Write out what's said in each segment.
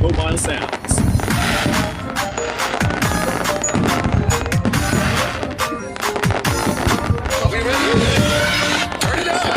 Mobile Sounds. Are we ready? Turn it up!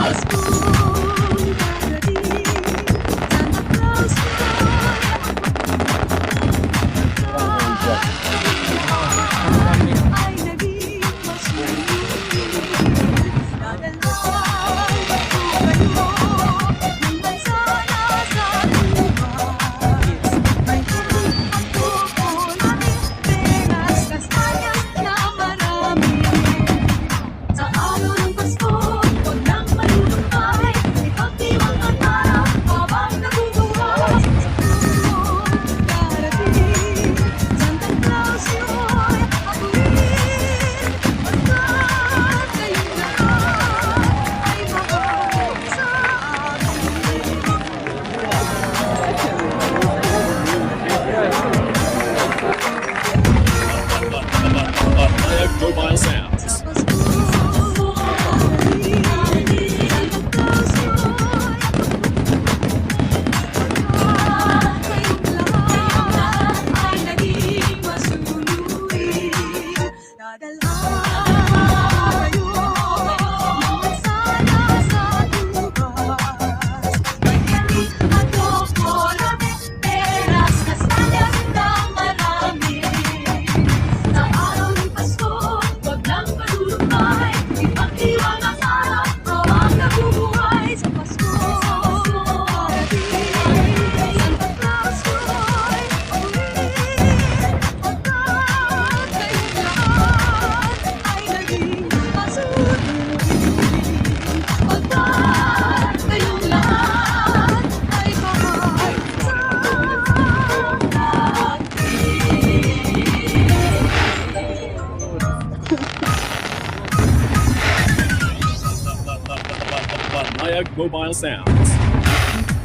Mobile Sounds. Mobile Sounds.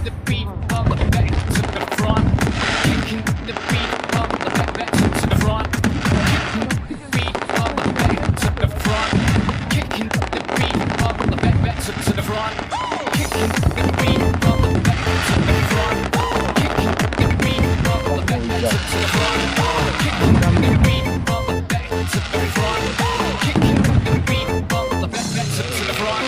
The beat of the back to the front. Kicking the beat of the back to the front. The beat of the back to the front. Kicking the beat of the back to the front. Kicking the beat of the back to the front. Kicking the beat of the back to the front. Kicking the beat of the back to the front. Kicking the beat of the back to the front.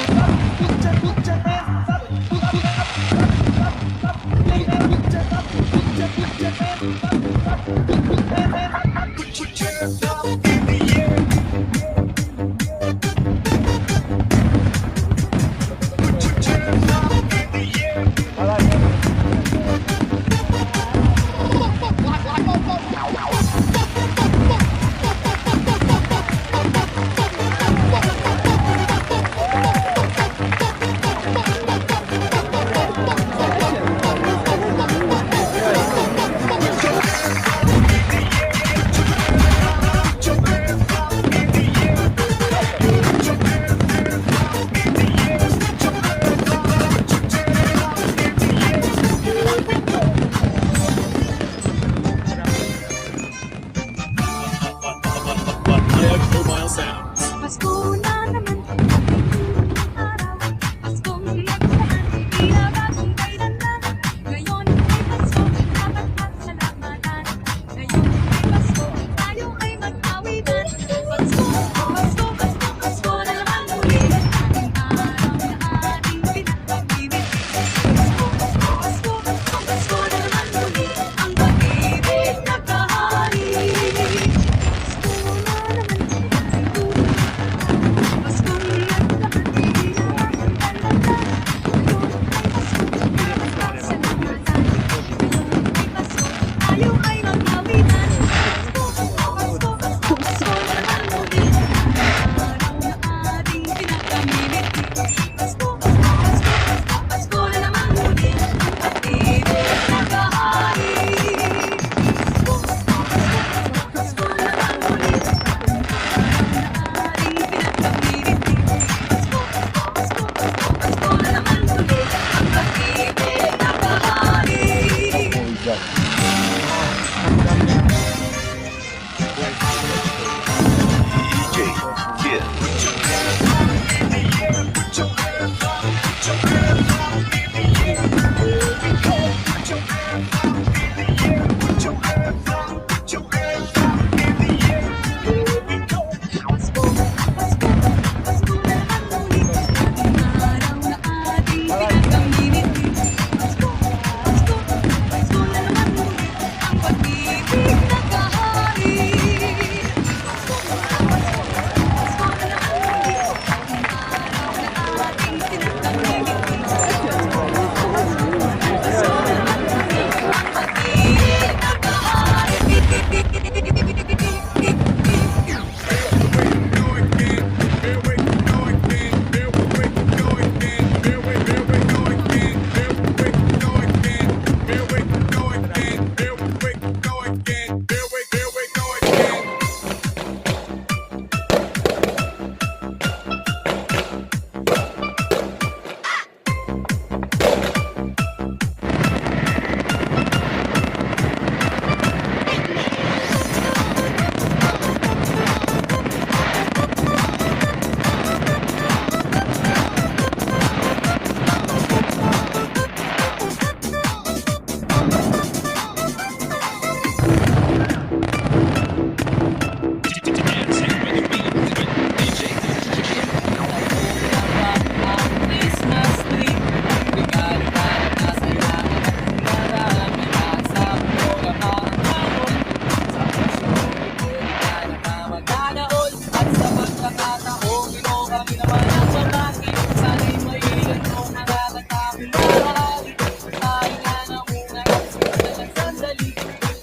Kami naman ang babaki, sana'y mailan mo mga katakong marami. Tayo nga na muna kasi ng sandali.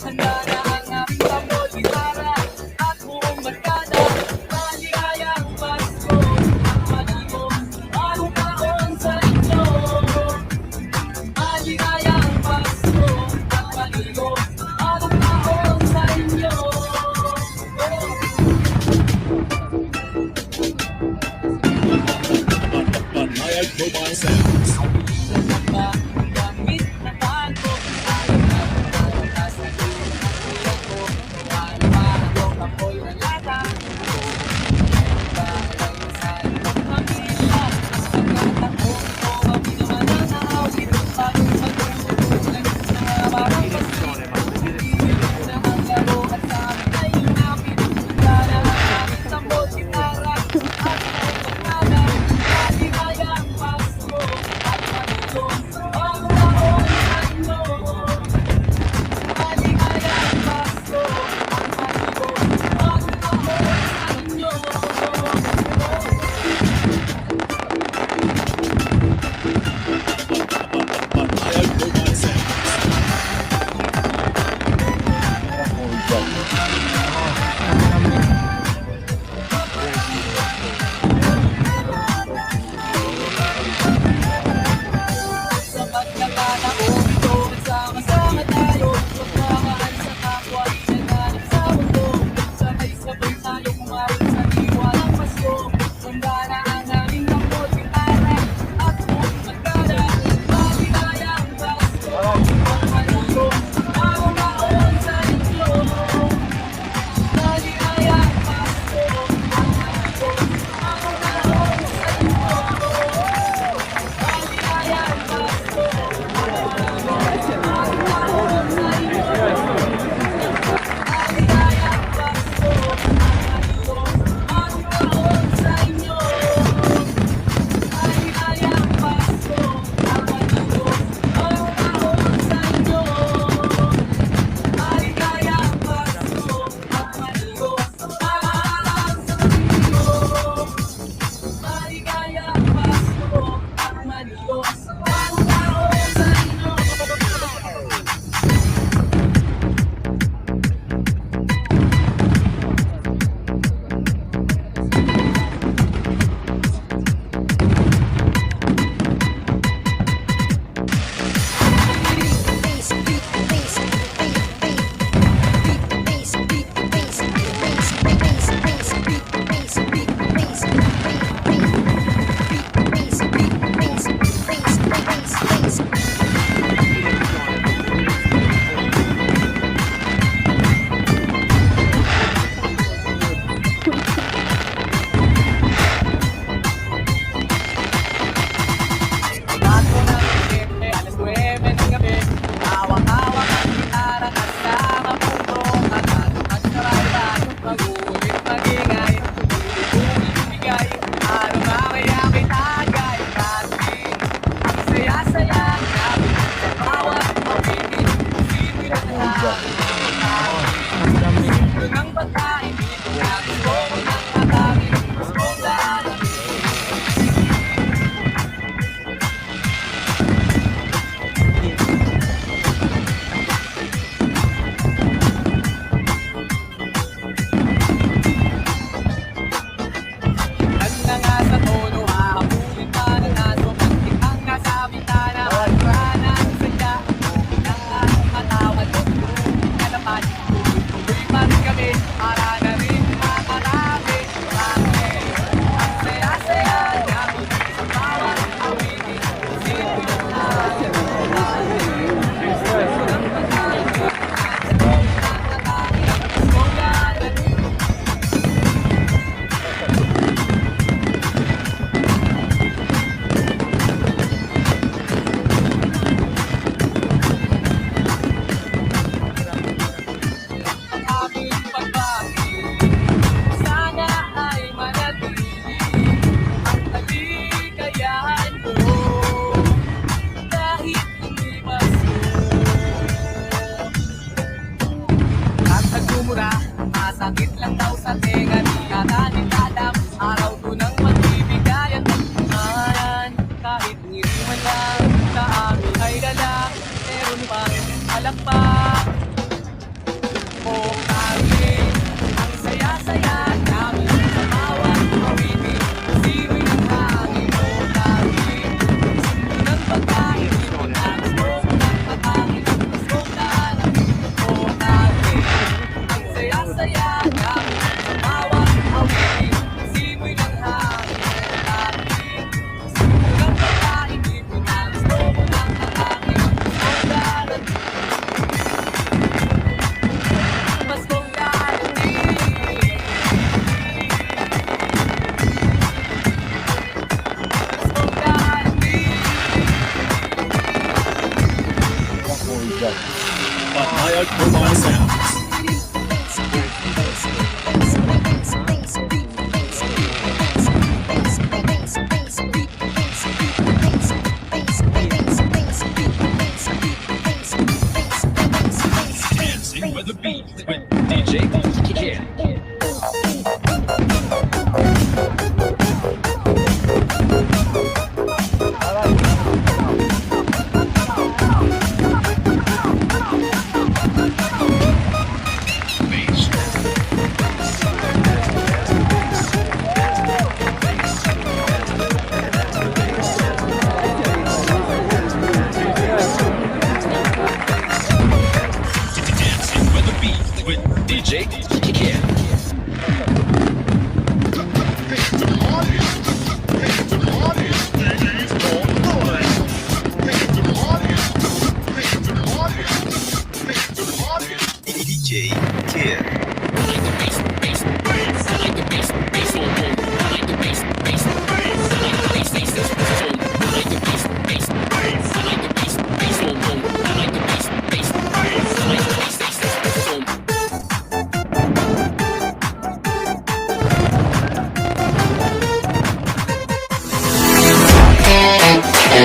Handa na ang aking tambol, gitara at buong barkada. Maligayang Pasko at maligong bagong taon sa inyo. Maligayang Pasko at maligong bagong taon sa inyo. Banayad Mobile Sounds. Gamit na bago, ayaw na bumalas sa kuya ko. Paano ba ang apoy na lata? Bagay sa iyong pamilya. Pagkatakbo ko, kami naman ang naawit. Bagong magtutulog sa mga bagay kasi. Piliin na ang laro at sa amin ay lumapit. Para ang aming tambol, gitara at buong barkada. Maligayang Pasko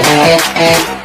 Thank you.